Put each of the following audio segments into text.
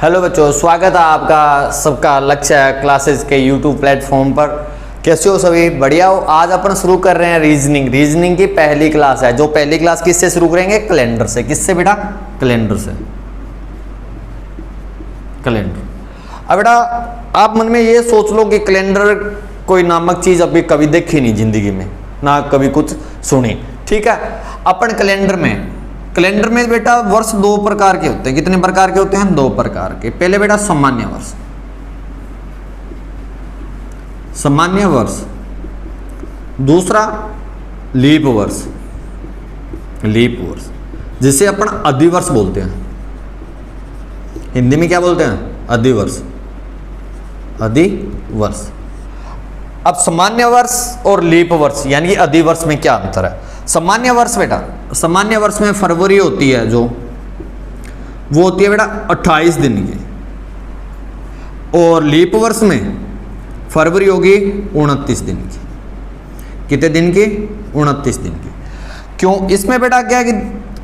Hello बच्चों, स्वागत है आपका सबका लक्ष्य है क्लासेस के यूट्यूब प्लेटफॉर्म पर। कैसे हो सभी? बढ़िया हो? आज अपन शुरू कर रहे हैं रीजनिंग की पहली क्लास है। जो पहली क्लास किससे शुरू करेंगे? कैलेंडर से। किससे बेटा? कैलेंडर से। कैलेंडर। अब बेटा आप मन में ये सोच लो कि कैलेंडर कोई नामक चीज अभी कभी देखी नहीं जिंदगी में, ना कभी कुछ सुनी। ठीक है, अपन कैलेंडर में बेटा वर्ष दो प्रकार के होते हैं। कितने प्रकार के होते हैं? दो प्रकार के। पहले बेटा सामान्य वर्ष, सामान्य वर्ष। दूसरा लीप वर्ष, लीप वर्ष जिसे अपन अधिवर्ष बोलते हैं। हिंदी में क्या बोलते हैं? अधिवर्ष, अधिवर्ष। अब सामान्य वर्ष और लीप वर्ष यानी कि अधिवर्ष में क्या अंतर है? सामान्य वर्ष बेटा, सामान्य वर्ष में फरवरी होती है जो, वो होती है बेटा 28 दिन की, और लीप वर्ष में फरवरी होगी 29 दिन की। कितने दिन की? 29 दिन की। क्यों? इसमें बेटा क्या है कि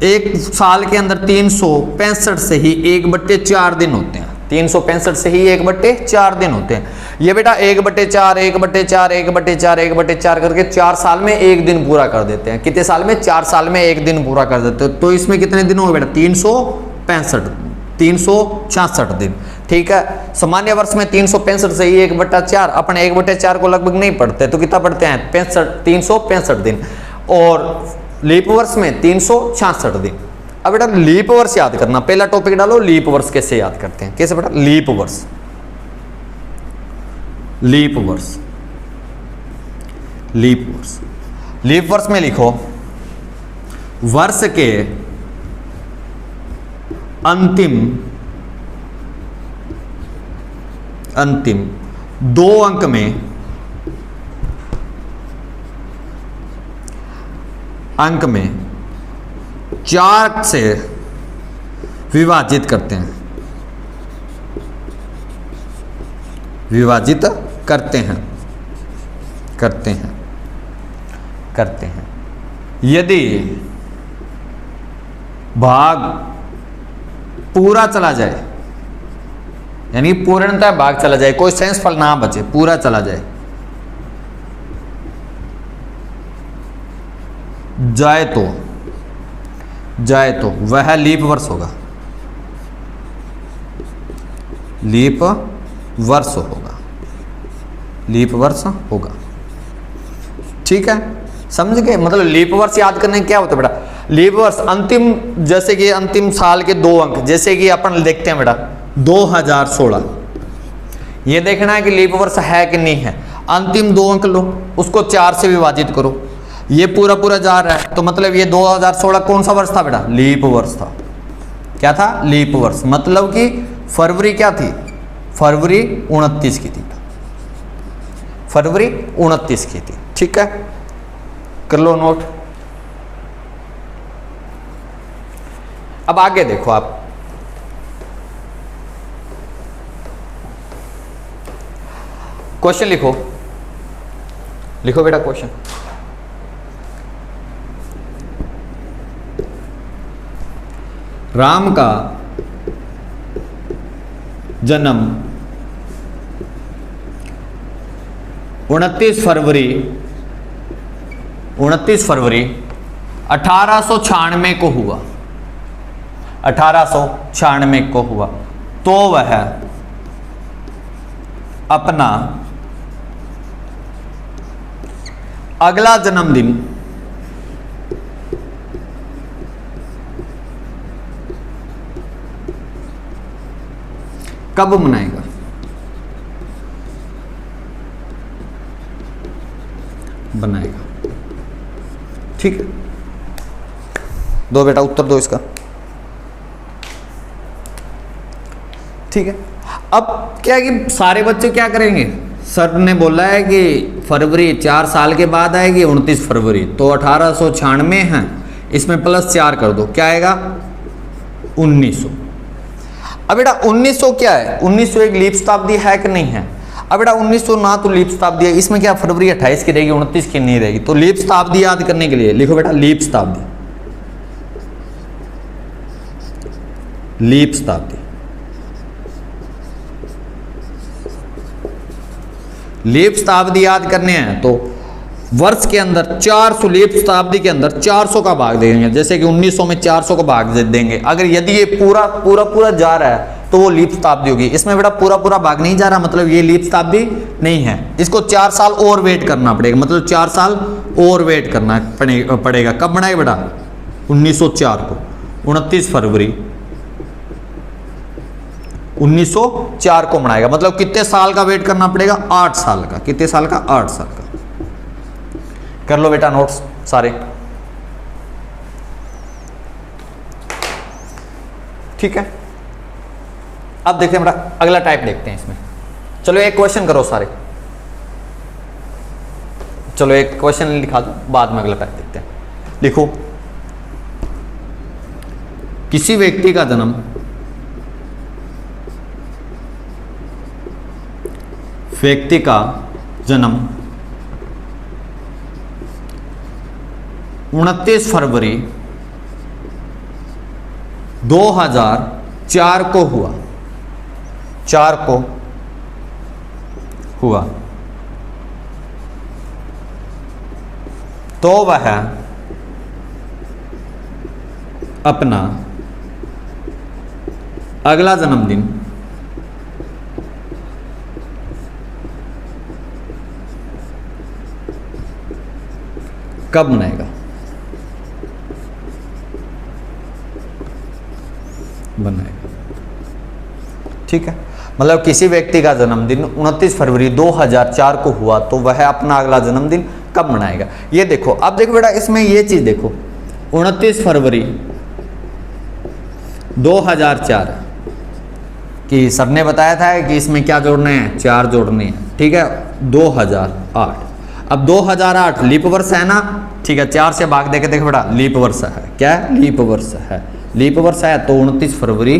एक साल के अंदर 365 से ही 1/4 दिन होते हैं। 365 से ही 1/4 दिन होते हैं। ये बेटा 1/4 1/4 1/4 1/4 करके 4 साल में एक दिन पूरा कर देते हैं। कितने साल में? 4 साल में एक दिन पूरा कर देते हैं। तो इसमें कितने दिन हो बेटा? 366 दिन। ठीक है, सामान्य वर्ष में 365 से ही 1/4, अपन 1/4 को लगभग नहीं पढ़ते, तो कितना पढ़ते हैं? 365 दिन। और लीप वर्ष में 366 दिन। अब बेटा लीप वर्ष याद करना, पहला टॉपिक डालो लीप वर्ष कैसे याद करते हैं। कैसे बेटा? लीप वर्ष, लीप वर्ष, लीप वर्ष। लीप वर्ष में लिखो वर्ष के अंतिम 2 अंक में 4 से विभाजित करते हैं, विभाजित करते हैं। यदि भाग पूरा चला जाए, यानी पूर्णतः भाग चला जाए, कोई शेषफल ना बचे, पूरा चला जाए, जाए तो वह लीप वर्ष होगा, लीप वर्ष होगा, लीप वर्ष होगा। ठीक है, समझ गए? मतलब लीप वर्ष याद करने क्या होता है बेटा? लीप वर्ष अंतिम, जैसे कि अंतिम साल के 2 अंक, जैसे कि अपन देखते हैं बेटा 2016, ये देखना है कि लीप वर्ष है कि नहीं है। अंतिम 2 अंक लो, उसको 4 से विभाजित करो, ये पूरा जा रहा है, तो मतलब ये 2016 कौन सा वर्ष था बेटा? लीप वर्ष था। क्या था? लीप वर्ष। मतलब कि फरवरी क्या थी? फरवरी 29 की थी, फरवरी 29 की थी। ठीक है, कर लो नोट। अब आगे देखो आप, क्वेश्चन लिखो, लिखो बेटा क्वेश्चन। राम का जन्म 29 फरवरी 1896 को हुआ, 1896 को हुआ, तो वह अपना अगला जन्मदिन कब मनाएगा? बनाएगा। ठीक है, दो बेटा उत्तर दो इसका। ठीक है, अब क्या है कि सारे बच्चे क्या करेंगे? सर ने बोला है कि फरवरी 4 साल के बाद आएगी 29 फरवरी, तो 1896 है, इसमें +4 कर दो, क्या आएगा? 1900। अब बेटा 1900 क्या है? 1900 एक लीप शताब्दी है कि नहीं है? अब बेटा 1900 ना तो लीप शताब्दी है, इसमें क्या फरवरी 28 की रहेगी, 29 की नहीं रहेगी। तो लीप शताब्दी याद करने के लिए लिखो बेटा लीप शताब्दी, लीप शताब्दी। लीप शताब्दी याद करने हैं तो वर्ष के अंदर 400, लीप शताब्दी के अंदर 400 का भाग देंगे। जैसे कि 1900 में 400 का भाग देंगे। अगर यदि ये पूरा पूरा पूरा जा रहा है तो वो लीप शताब्दी होगी। इसमें बेटा पूरा पूरा भाग नहीं जा रहा, मतलब ये लीप शताब्दी नहीं है। इसको 4 साल और वेट करना पड़ेगा, मतलब 4 साल और वेट करना पड़ेगा। कब बनाए बेटा? 1904 को, 29 फरवरी 1904 को बनाएगा। मतलब कितने साल का वेट करना पड़ेगा? 8 साल का। कितने साल का? 8 साल का। कर लो बेटा नोट्स सारे, ठीक है। अब देखते हैं बेटा अगला टाइप देखते हैं इसमें। चलो एक क्वेश्चन करो सारे, चलो एक क्वेश्चन लिखा दो, बाद में अगला टाइप देखते हैं। लिखो, किसी व्यक्ति का जन्म व्यक्ति का जन्म 29 फरवरी 2004 को हुआ, 4 को हुआ, तो वह अपना अगला जन्मदिन कब मनाएगा? बनाएगा, ठीक है। मतलब किसी व्यक्ति का जन्मदिन 29 फरवरी 2004 को हुआ तो वह अपना अगला जन्मदिन कब मनाएगा? ये देखो, अब देखो बेटा इसमें ये चीज देखो, 29 फरवरी 2004 कि सर ने बताया था कि इसमें क्या जोड़ने हैं? 4 जोड़ने हैं, ठीक है। 2008, अब 2008 लीप वर्ष है ना, ठीक है। 4 से भाग देके देखो बेटा, लीप वर्ष है। क्या है? लीप वर्ष है। लीप वर्ष है तो 29 फरवरी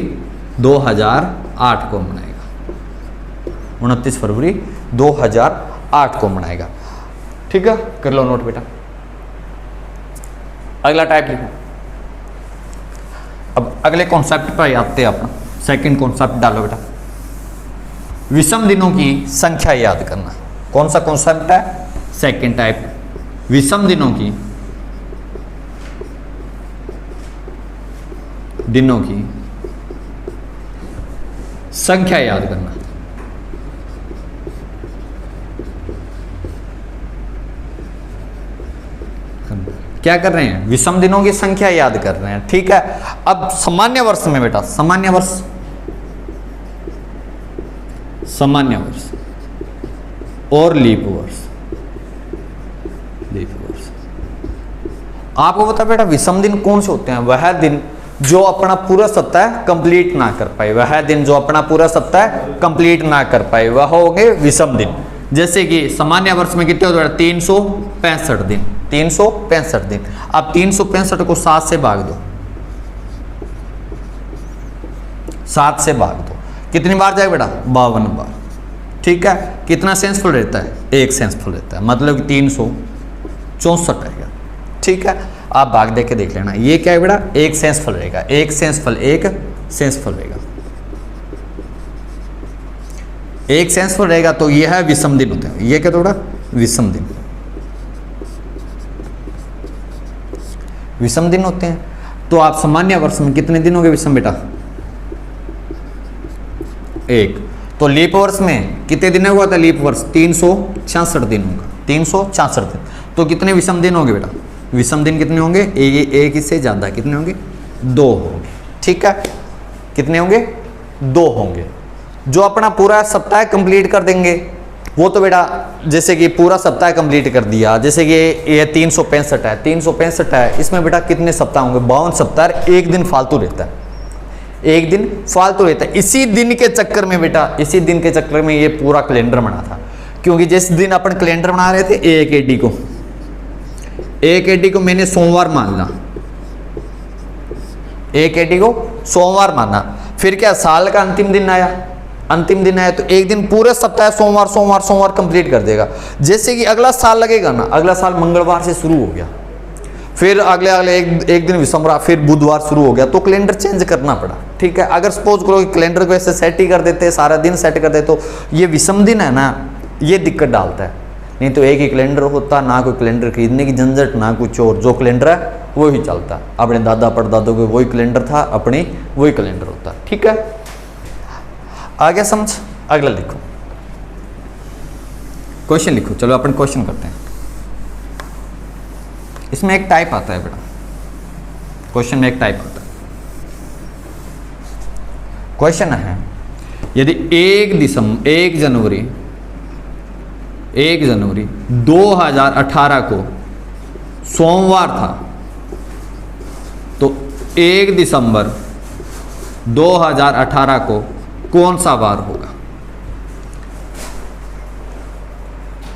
2008 को मनाएगा, 29 फरवरी 2008 को मनाएगा, ठीक है। कर लो नोट बेटा। अगला टाइप लिखो। अब अगले कॉन्सेप्ट पर आते हैं अपना। सेकंड कॉन्सेप्ट डालो बेटा, विषम दिनों की संख्या याद करना। कौन सा कॉन्सेप्ट है? सेकंड टाइप, विषम दिनों की संख्या याद करना। क्या कर रहे हैं? विषम दिनों की संख्या याद कर रहे हैं, ठीक है। अब सामान्य वर्ष में बेटा, सामान्य वर्ष और लीप वर्ष, आपको पता बेटा विषम दिन कौन से होते हैं? वह दिन जो अपना पूरा सप्ताह कंप्लीट ना कर पाए, वह दिन जो अपना पूरा सप्ताह कंप्लीट ना कर पाए, वह हो गए विषम दिन। जैसे कि सामान्य वर्ष में कितने होते हैं? 365 दिन, 365 दिन। अब 365 को 7 से भाग दो, 7 से भाग दो, कितनी बार जाएगा बेटा? 52 बार, ठीक है। कितना सेंसफुल रहता है? 1 सेंसफुल रहता है, मतलब 364 रहेगा, ठीक है। आप भाग दे के देख लेना, ये क्या है बेटा? 1 सेंसफुल रहेगा, 1 सेंसफुल, 1 सेंसफुल रहेगा, 1 सेंसफुल रहेगा तो यह है विषम दिन होते हैं। ये क्या थोड़ा विषम दिन, विषम दिन होते हैं। तो आप सामान्य वर्ष में कितने दिन होंगे विषम बेटा? 1। तो लीप वर्ष में कितने दिन हुआ था? लीप वर्ष 366 दिन होगा, 366 दिन। तो कितने विषम दिन होंगे बेटा? विषम दिन कितने होंगे? एक इससे ज्यादा, कितने होंगे? 2 होंगे, ठीक है। कितने होंगे? 2 होंगे, जो अपना पूरा सप्ताह कंप्लीट कर देंगे। वो तो बेटा जैसे कि पूरा सप्ताह कंप्लीट कर दिया, जैसे कि ये 365 है, 365 है, इसमें बेटा कितने सप्ताह होंगे? 52 सप्ताह। एक दिन फालतू रहता है, एक दिन फालतू रहता है। इसी दिन के चक्कर में बेटा, इसी दिन के चक्कर में ये पूरा कैलेंडर बना था। क्योंकि जिस दिन अपन कैलेंडर बना रहे थे 1 AD को, 1 AD को मैंने सोमवार मानना, 1 AD को सोमवार माना। फिर क्या साल का अंतिम दिन आया, अंतिम दिन आया तो एक दिन पूरे सप्ताह सोमवार सोमवार सोमवार कंप्लीट कर देगा। जैसे कि अगला साल लगेगा ना, अगला साल मंगलवार से शुरू हो गया, फिर अगले एक दिन विषम, फिर बुधवार शुरू हो गया, तो कैलेंडर चेंज करना पड़ा, ठीक है। अगर सपोज करो कि कैलेंडर को ऐसे सेट ही कर देते, सारा दिन सेट कर देते, तो ये विषम दिन है ना, ये दिक्कत डालता है। नहीं तो एक ही कैलेंडर होता, ना कोई कैलेंडर खरीदने की झंझट ना कुछ और, जो कैलेंडर है वो ही चलता। अपने दादा परदादों के वही कैलेंडर था, अपनी वही कैलेंडर होता। ठीक है, आ गया समझ। अगला लिखो, क्वेश्चन लिखो। चलो अपन क्वेश्चन करते हैं। इसमें एक टाइप आता है बेटा, क्वेश्चन में एक टाइप आता है। क्वेश्चन है, यदि 1 जनवरी 2018 को सोमवार था तो 1 दिसंबर 2018 को कौन सा वार होगा?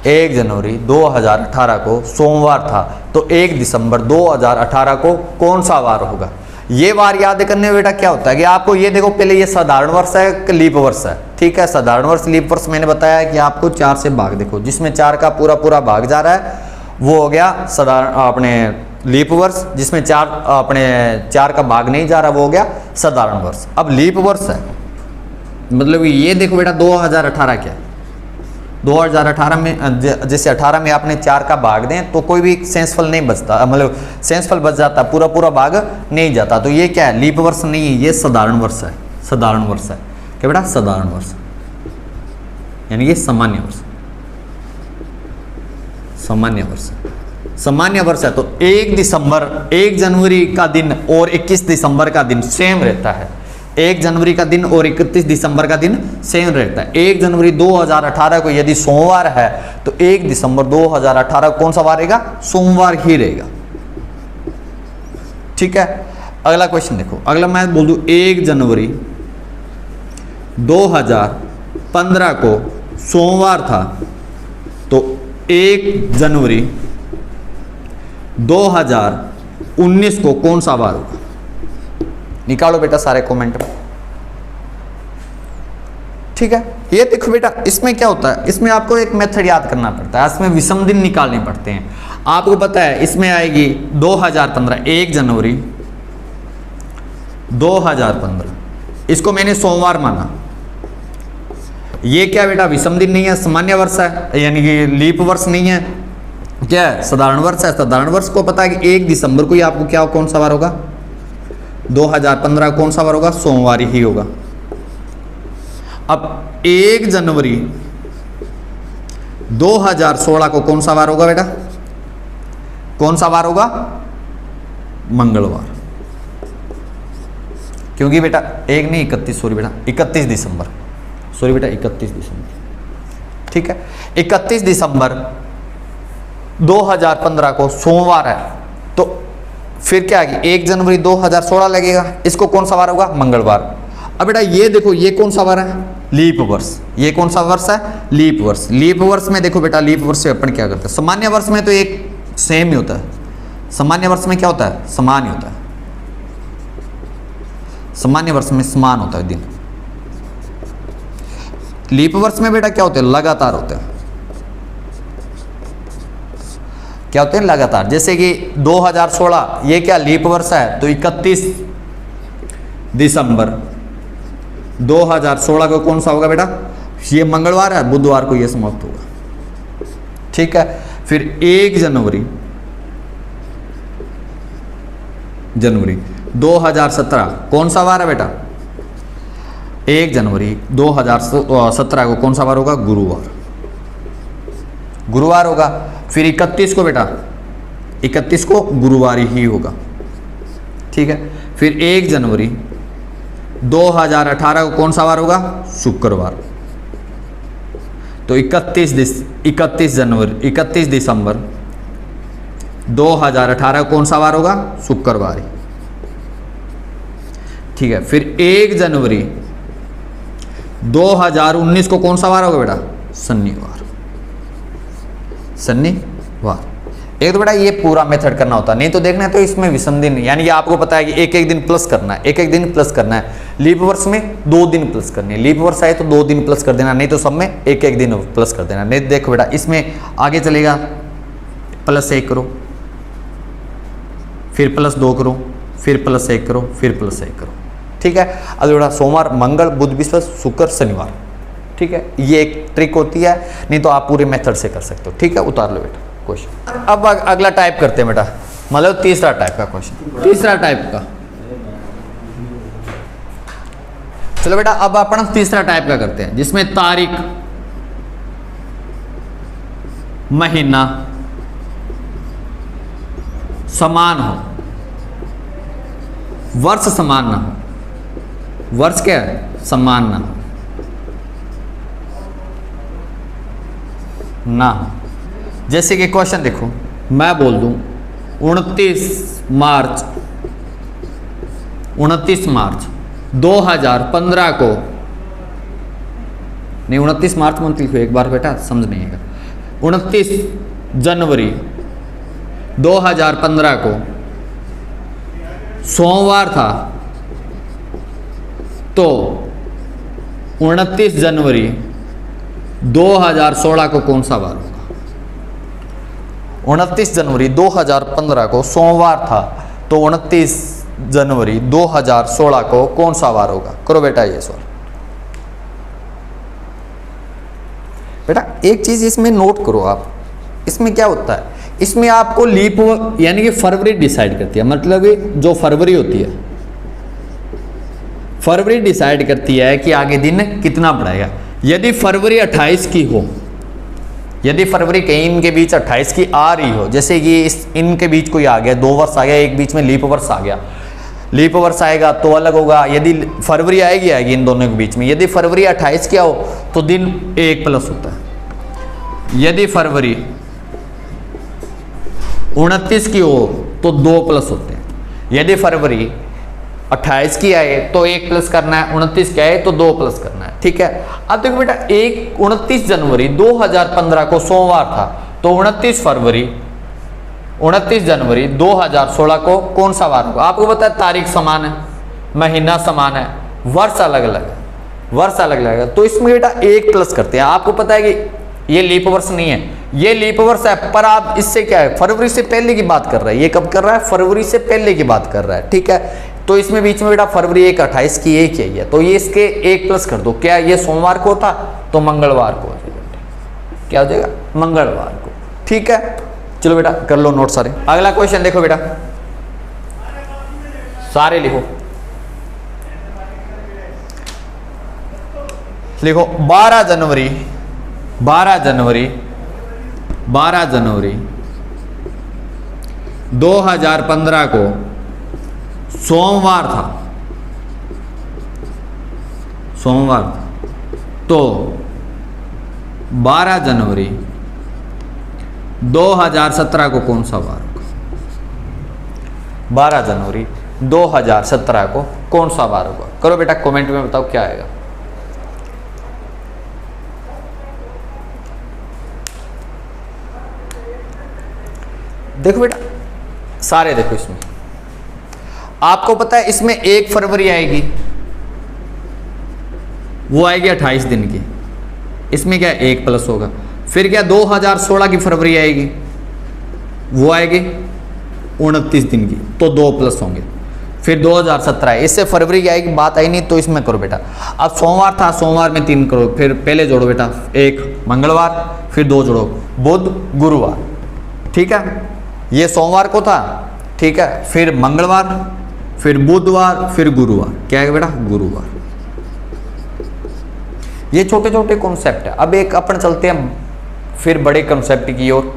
1 जनवरी 2018 को सोमवार था तो 1 दिसंबर 2018 को कौन सा वार होगा? ये वार याद करने में बेटा क्या होता है कि आपको ये देखो, पहले ये साधारण वर्ष है कि लीप वर्ष है। ठीक है, साधारण वर्ष लीप वर्ष मैंने बताया है कि आपको 4 से भाग देखो, जिसमें 4 का पूरा भाग जा रहा है वो हो गया साधारण अपने लीप वर्ष, जिसमें 4 का भाग नहीं जा रहा वो हो गया साधारण वर्ष। अब लीप वर्ष है मतलब ये देखो बेटा 2018 क्या है, 2018 में जैसे 18 में आपने 4 का भाग दें तो कोई भी सेंसफल नहीं बचता, मतलब सेंसफल बच जाता, पूरा भाग नहीं जाता। तो ये क्या है? लीप वर्ष नहीं है, ये साधारण वर्ष है। साधारण वर्ष है क्या बेटा? साधारण वर्ष, यानी ये सामान्य वर्ष, सामान्य वर्ष, सामान्य वर्ष है। तो 1 जनवरी का दिन और 21 दिसंबर का दिन सेम रहता है। 1 जनवरी का दिन और 31 दिसंबर का दिन सेम रहता है। 1 जनवरी 2018 को यदि सोमवार है तो 1 दिसंबर 2018 कौन सा वार रहेगा? सोमवार ही रहेगा। ठीक है, अगला क्वेश्चन देखो। अगला मैं बोल दूं 1 जनवरी 2015 को सोमवार था तो 1 जनवरी 2019 को कौन सा वार होगा? निकालो बेटा सारे कमेंट में। ठीक है, ये देखो बेटा, इसमें क्या होता है, इसमें आपको एक मेथड याद करना पड़ता है, इसमें विषम दिन निकालने पड़ते हैं। आपको पता है इसमें आएगी 2015, 1 जनवरी 2015, इसको मैंने सोमवार माना। ये क्या बेटा? विषम दिन नहीं है, सामान्य वर्ष है, यानी कि लीप वर्ष नहीं है, क्या है? साधारण वर्ष है। साधारण वर्ष को पता है कि 1 दिसंबर को ही आपको क्या कौन सा वार होगा? 2015 कौन सा वार होगा? सोमवार ही होगा। अब 1 जनवरी 2016 को कौन सा वार होगा बेटा? कौन सा वार होगा? मंगलवार। क्योंकि बेटा 1 नहीं 31, सॉरी बेटा 31 दिसंबर, सॉरी बेटा 31 दिसंबर। ठीक है, 31 दिसंबर 2015 को सोमवार है तो फिर क्या है? 1 जनवरी 2016 लगेगा, इसको कौन सा वार होगा? मंगलवार। अब बेटा ये देखो, ये कौन सा वार है? लीप वर्ष। ये कौन सा वर्ष है? लीप वर्ष। लीप वर्ष में देखो बेटा, लीप वर्ष से अपन क्या करते हैं? सामान्य वर्ष में तो एक सेम ही होता है। सामान्य वर्ष में क्या होता है? समान ही होता है। सामान्य वर्ष में समान होता है दिन। लीप वर्ष में बेटा क्या होते हैं? लगातार होते हैं। क्या होते हैं? लगातार। जैसे कि 2016 ये क्या लीप वर्ष है तो 31 दिसंबर 2016 को कौन सा होगा बेटा? ये मंगलवार है, बुधवार को ये समाप्त होगा। ठीक है, फिर 1 जनवरी 2017 कौन सा वार है बेटा? 1 जनवरी 2017 को कौन सा वार होगा? गुरुवार। गुरुवार होगा। फिर 31 को बेटा, 31 को गुरुवार ही होगा। ठीक है, फिर 1 जनवरी 2018 को कौन सा वार होगा? शुक्रवार। तो 31 दिसंबर 2018 को कौन सा वार होगा? शुक्रवार ही। ठीक है, फिर 1 जनवरी 2019 को कौन सा वार होगा बेटा? शनिवार। शनिवार। एक तो बेटा ये पूरा मेथड करना होता है, नहीं तो देखना है तो इसमें विषम दिन, यानी कि आपको पता है कि एक दिन प्लस करना है, एक दिन प्लस करना है। लीप वर्ष में 2 दिन प्लस करने, लीप वर्ष आए तो 2 दिन प्लस कर देना, नहीं तो सब में एक दिन प्लस कर देना। नहीं देखो बेटा, इसमें आगे चलेगा +1 करो, फिर +2 करो, फिर +1 करो, फिर +1 करो। ठीक है, अब बेटा सोमवार, मंगल, बुध, बृहस्पति, शुक्र, शनिवार। ठीक है, ये एक ट्रिक होती है, नहीं तो आप पूरे मेथड से कर सकते हो। ठीक है, उतार लो बेटा क्वेश्चन। अब अगला टाइप करते हैं बेटा, मतलब तीसरा टाइप का क्वेश्चन, तीसरा टाइप का। चलो बेटा अब अपन तीसरा टाइप का करते हैं, जिसमें तारीख, महीना समान हो, वर्ष समान ना हो। वर्ष क्या है? समान ना हो, ना हो। जैसे कि क्वेश्चन देखो, मैं बोल दूं 29 मार्च 2015 को, नहीं 29 मार्च मत लिखो, एक बार बेटा समझ नहीं आएगा। 29 जनवरी 2015 को सोमवार था, तो 29 जनवरी 2016 को कौन सा वार होगा? 29 जनवरी 2015 को सोमवार था, तो 29 जनवरी 2016 को कौन सा वार होगा? करो बेटा ये सवाल। बेटा एक चीज इसमें नोट करो आप, इसमें क्या होता है, इसमें आपको लीप यानी कि फरवरी डिसाइड करती है, मतलब जो फरवरी होती है, फरवरी डिसाइड करती है कि आगे दिन कितना बढ़ेगा। यदि फरवरी 28 की हो, यदि फरवरी कहीं इनके बीच 28 की आ रही हो, जैसे कि इस इनके बीच कोई आ गया, 2 वर्ष आ गया, एक बीच में लीप वर्ष आ गया, लीप वर्ष आएगा तो अलग होगा। यदि फरवरी आएगी इन दोनों के बीच में, यदि फरवरी 28 क्या हो तो दिन 1 प्लस होता है। यदि फरवरी 29 की हो तो 2 प्लस होते हैं। यदि फरवरी 28 की आए तो 1 प्लस करना है, 29 की आए तो 2 प्लस करना है। ठीक है, अब देखो बेटा 29 जनवरी 2015 को सोमवार था, तो 29 जनवरी 2016 को कौन सा वार होगा? आपको पता है तारीख समान है, महीना समान है, वर्ष अलग अलग है, वर्ष अलग अलग है, तो इसमें बेटा 1 प्लस करते हैं। आपको पता है कि ये लीप वर्ष नहीं है, ये लीप वर्ष है, पर आप इससे क्या है, फरवरी से पहले की बात कर रहा है। ये कब कर रहा है? फरवरी से पहले की बात कर रहा है। ठीक है, तो इसमें बीच में बेटा फरवरी 1 28 की एक ही है, तो ये इसके 1 प्लस कर दो। क्या ये सोमवार को था तो मंगलवार को हो जाएगा। क्या हो जाएगा? मंगलवार को। ठीक है, चलो बेटा कर लो नोट सारे। अगला क्वेश्चन देखो बेटा, सारे लिखो, लिखो 12 जनवरी 2015 को सोमवार था, तो 12 जनवरी 2017 को कौन सा वार होगा? 12 जनवरी 2017 को कौन सा वार होगा? करो बेटा कमेंट में बताओ क्या आएगा। देखो बेटा सारे देखो, इसमें आपको पता है इसमें 1 फरवरी आएगी, वो आएगी 28 दिन की, इसमें क्या 1 प्लस होगा। फिर क्या 2016 की फरवरी आएगी, वो आएगी 29 दिन की, तो 2 प्लस होंगे। फिर 2017 इससे फरवरी की आएगी, बात आई नहीं, तो इसमें करो बेटा। अब सोमवार था, सोमवार में 3 करो, फिर पहले जोड़ो बेटा 1 मंगलवार, फिर 2 जोड़ो बुध गुरुवार। ठीक है, ये सोमवार को था, ठीक है, फिर मंगलवार, फिर बुधवार, फिर गुरुवार। क्या है बेटा? गुरुवार। ये छोटे छोटे कॉन्सेप्ट है। अब एक अपन चलते हैं फिर बड़े कॉन्सेप्ट की ओर,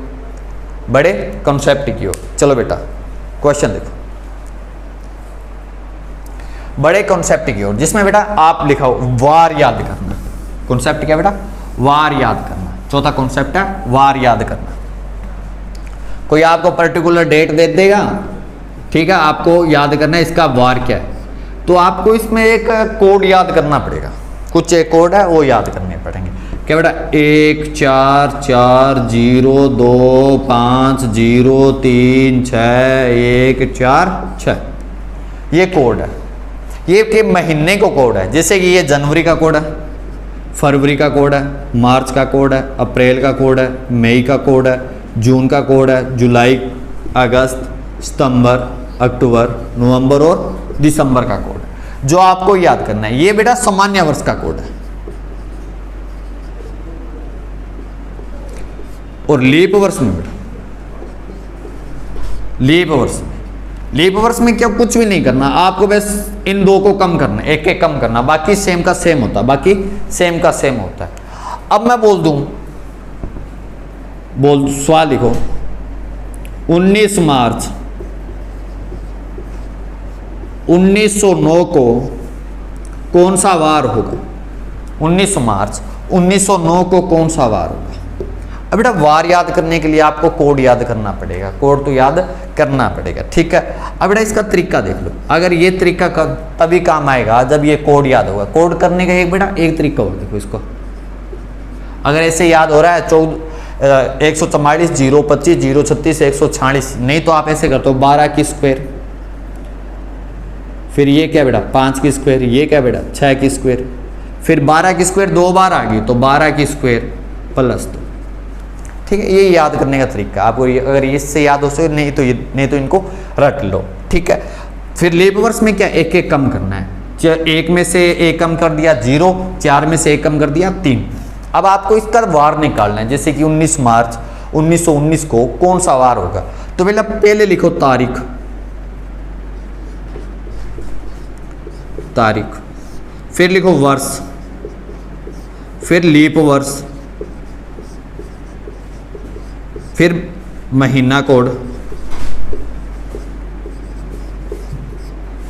बड़े कॉन्सेप्ट की ओर। चलो बेटा क्वेश्चन देखो, बड़े कॉन्सेप्ट की ओर, जिसमें बेटा आप लिखाओ वार याद करना। कॉन्सेप्ट क्या बेटा? वार याद करना। चौथा कॉन्सेप्ट है वार याद करना। कोई आपको पर्टिकुलर डेट दे देगा, ठीक है, आपको याद करना है इसका वार क्या है, तो आपको इसमें एक कोड याद करना पड़ेगा। कुछ एक कोड है वो याद करने पड़ेंगे। क्या बेटा? 144025036146, ये कोड है। ये के महीने को कोड है, जैसे कि ये जनवरी का कोड है, फरवरी का कोड है, मार्च का कोड है, अप्रैल का कोड है, मई का कोड है, जून का कोड है, जुलाई, अगस्त, सितंबर, अक्टूबर, नवंबर और दिसंबर का कोड है, जो आपको याद करना है। ये बेटा सामान्य वर्ष का कोड है। और लीप वर्ष में बेटा, लीप वर्ष में क्या कुछ भी नहीं करना आपको, बस इन दो को कम करना, एक एक कम करना, बाकी सेम का सेम होता है, बाकी सेम का सेम होता है। अब मैं बोल दूं, सवाल लिखो 19 मार्च 1909 को कौन सा वार होगा? 19 मार्च 1909 को कौन सा वार होगा? अब बेटा वार याद करने के लिए आपको कोड याद करना पड़ेगा, कोड तो याद करना पड़ेगा, ठीक है। अब बेटा इसका तरीका देख लो, अगर ये तरीका तभी काम आएगा जब ये कोड याद होगा। कोड करने का एक बेटा एक तरीका और देखो इसको, अगर ऐसे याद हो रहा है 144 025 036 146, नहीं तो आप ऐसे करते हो 12 की स्क्वायर, फिर ये क्या बेटा 5 की स्क्वायर, ये क्या बेटा 6 की स्क्वायर, फिर 12 की स्क्वायर 2 बार आ गई तो 12 की स्क्वायर प्लस 2, ठीक है। ये याद करने का तरीका आपको, अगर इससे याद हो सके, नहीं तो इनको रट लो, ठीक है। फिर लीप वर्ष में क्या एक एक कम करना है, एक में से एक कम कर दिया 0, 4 में से एक कम कर दिया 3। अब आपको इसका वार निकालना है, जैसे कि 19 मार्च 1919 को कौन सा वार होगा, तो पहले लिखो तारीख, फिर लिखो वर्ष, फिर लीप वर्ष, फिर महीना कोड,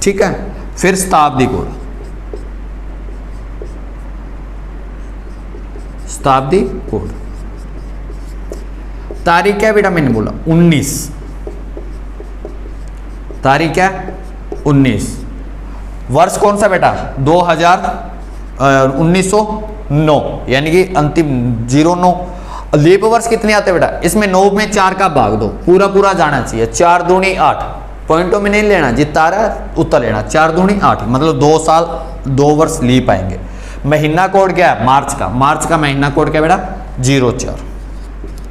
ठीक है, फिर शताब्दी कोड, शताब्दी कोड। तारीख क्या बेटा, मैंने बोला 19, तारीख क्या 19, वर्ष कौन सा बेटा 1909, यानी कि अंतिम 09। लीप वर्ष कितने आते हैं बेटा, इसमें 9 में 4 का भाग दो, पूरा पूरा जाना चाहिए, 4 दूनी 8, पॉइंटों में नहीं लेना, जितना आ रहा है उतना लेना, 4 दूनी 8, मतलब 2 साल 2 वर्ष लीप आएंगे। महीना कोड क्या है, मार्च का महीना कोड क्या बेटा 04।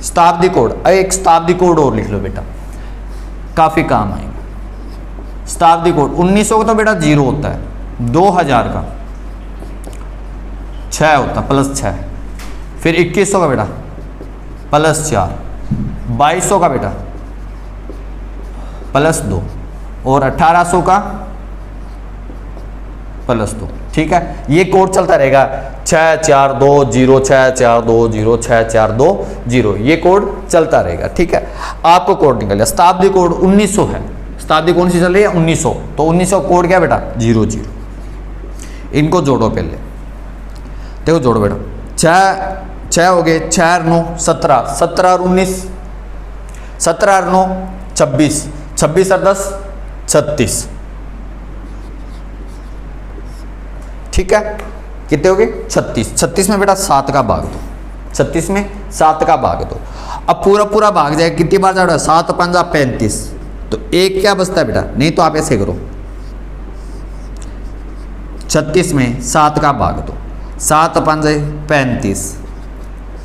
शताब्दी कोड, एक शताब्दी कोड और लिख लो बेटा, काफी काम आएगा। शताब्दी कोड 1900 का तो बेटा 0 होता है, 2000 का 6 होता है +6, फिर 2100 का बेटा +4, 2200 का बेटा +2 और 1800 का +2, ठीक है। ये कोड चलता रहेगा 6420 6420 6420, ये कोड चलता रहेगा, ठीक है। आपको कोड निकल गया। शताब्दी कोड 1900 है, शताब्दी कौन सी चल रही है 1900, तो 1900 कोड क्या बेटा 00। इनको जोड़ो, पहले देखो जोड़ो बेटा, 6 हो गए, 6 और 9 17, 17 और 19 17 और 9 26, 26 और 10 36, ठीक है। कितने हो गए 36, 36 में बेटा 7 का भाग दो, 36 में 7 का भाग दो। अब पूरा पूरा भाग जाएगा, कितनी बार जाएगा 7 5 35, तो एक क्या बचता है बेटा, नहीं तो आप ऐसे करो 36 में 7 का भाग दो, 7 5 35,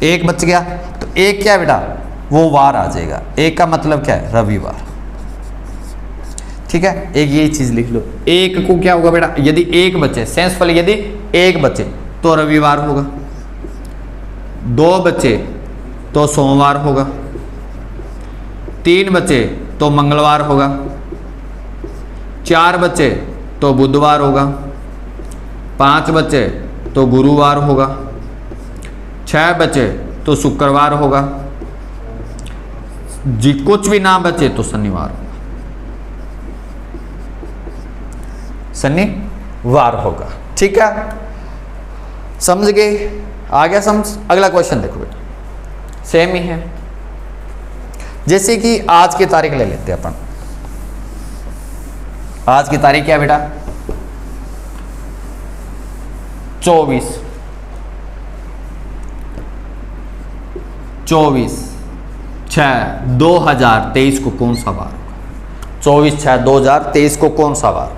एक बच गया, तो एक क्या बेटा वो वार आ जाएगा, एक का मतलब क्या है रविवार, ठीक है। एक यही चीज लिख लो, एक को क्या होगा बेटा, यदि एक बचे सेंसफुल, यदि एक बचे तो रविवार होगा, 2 बचे तो सोमवार होगा, 3 बचे तो मंगलवार होगा, 4 बचे तो बुधवार होगा, 5 बचे तो गुरुवार होगा, 6 बचे तो शुक्रवार होगा, जी कुछ भी ना बचे तो शनिवार होगा, शनिवार होगा, ठीक है। समझ गए, आ गया समझ। अगला क्वेश्चन देखो बेटा, सेम ही है, जैसे कि आज की तारीख ले लेते हैं अपन। आज की तारीख क्या है बेटा 24/6/2023 को कौन सा वार होगा, 24/6/2023 को कौन सा वार होगा।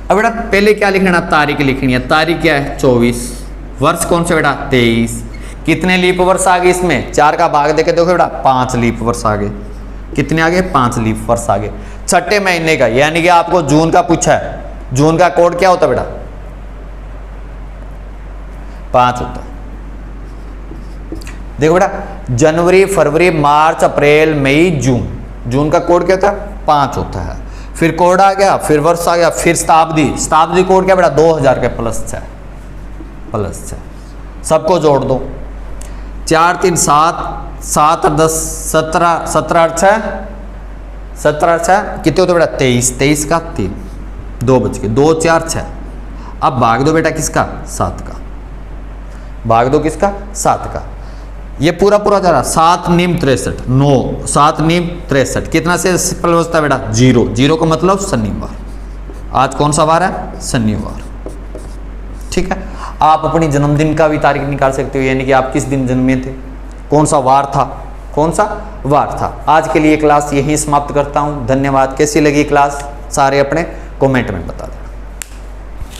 अब बेटा पहले क्या लिखना, तारीख लिखनी है, तारीख क्या है 24, वर्ष कौन सा बेटा 23, कितने लीप वर्ष आ गए इसमें, 4 का भाग देके देखो बेटा 5 लीप वर्ष आ गए, कितने आ गए 5 लीप वर्ष आ गए। छठे महीने का, यानी कि आपको जून का पूछा है, जून का कोड क्या होता है बेटा 5 होता है, देखो बेटा, जनवरी, फरवरी, मार्च, अप्रैल, मई, जून। जून का कोड क्या होता है? 5 होता है। फिर कोड आ गया, फिर वर्ष आ गया, फिर शताब्दी। शताब्दी कोड क्या बेटा? 2000 के +6, +6। सबको जोड़ दो, 4 3 7, 7 और 10 17, 17 और 6 17 और 6 कितने होते बेटा? 23, 23 का 3, 2 बच गए, 2 4 6। अब भाग दो बेटा किसका? 7 का। भाग दो किसका? 7 का। ये पूरा पूरा जा रहा, 7 नीम 63, 9 7 नीम 63, कितना से प्लस बचता है बेटा? 0। 0 का मतलब शनिवार। आज कौन सा वार है? शनिवार। ठीक है, आप अपनी जन्मदिन का भी तारीख निकाल सकते हो, यानी कि आप किस दिन जन्मे थे, कौन सा वार था, कौन सा वार था। आज के लिए क्लास यहीं समाप्त करता हूं। धन्यवाद। कैसी लगी क्लास? सारे अपने कमेंट में बता दें।